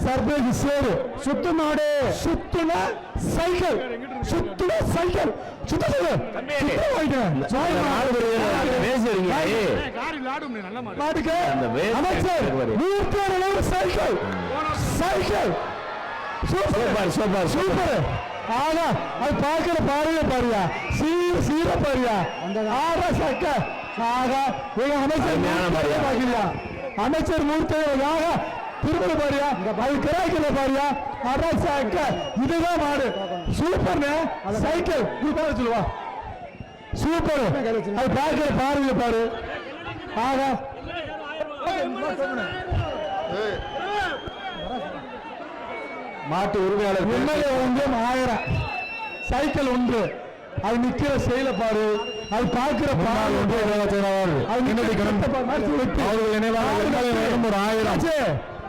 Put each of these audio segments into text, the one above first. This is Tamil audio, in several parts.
சர்ப்ரைஸ் சேரு சுத்து மாடு சுத்துன சைக்கிள் சுத்துன சைக்கிள் சுத்த சொல்லு மாட்டுக்கு அமைச்சர் cycle cycle super super super ஆனா அது பார்க்கிற பாருங்க பாருயா சீர பாருயா ஆறா சக்க ஆகா எங்க அமைச்சர் பாக்கியா அமைச்சர் மூர்த்தியாக திரும்ப பாரியா அது கிராய்க்கல பாரியா ஆறா சக்க இதுதான் மாடு சூப்பர்னு சைக்கிள் நீ சொல்லுவா சூப்பர் அது பார்க்கிற பாருங்க பாரு ஆகா மாட்டு உரிமையாளர் உண்மையிலே 1000 சைக்கிள் ஒன்று அது நிக்கிற செயல பாரு அது பார்க்கிற பாரு ஒரு 1000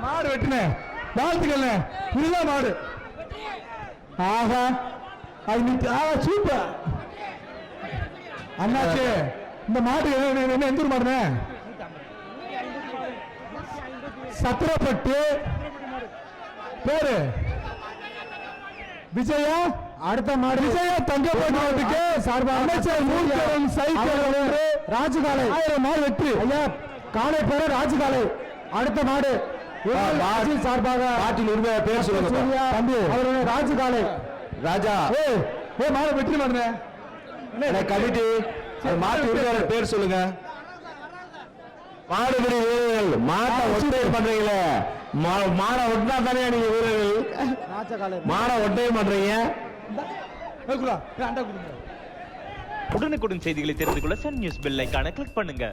மாடு வெட்டின வாழ்த்துக்கள் இதுதான் மாடு ஆகா அது சூப்பர் அண்ணாச்சு இந்த மாடு என்ன எந்த மாடுன சத்திரப்பட்டு பேரு விஜயா அடுத்த மாடு விஜயா தங்கப்பட்டு சார்பாக அமைச்சர் மூர்த்தியன் சைக்கிள் ராஜுகாலை 1000 மாடு வெற்றி ஐயா காலை பேரு ராஜுகாலை அடுத்த மாடு சார்பாக நாட்டின் உரிமை பேர் சொல்லுங்க தம்பி அவருடைய ராஜுகாலை ராஜா ஏ மாடு வெற்றி மாடுங்க கமிட்டி மாட்டு உரிமையாளர் பேர் சொல்லுங்க மாடுபிடி வீரர்கள் மாட்டை ஒட்டை பண்றீங்களே மாடை ஒட்டினா தானே நீங்க வீரர்கள் மாடை ஒட்டை பண்றீங்க உடனுக்குடன் செய்திகளை தெரிந்து கொள்ள சன் நியூஸ் பெல் ஐகானை கிளிக் பண்ணுங்க.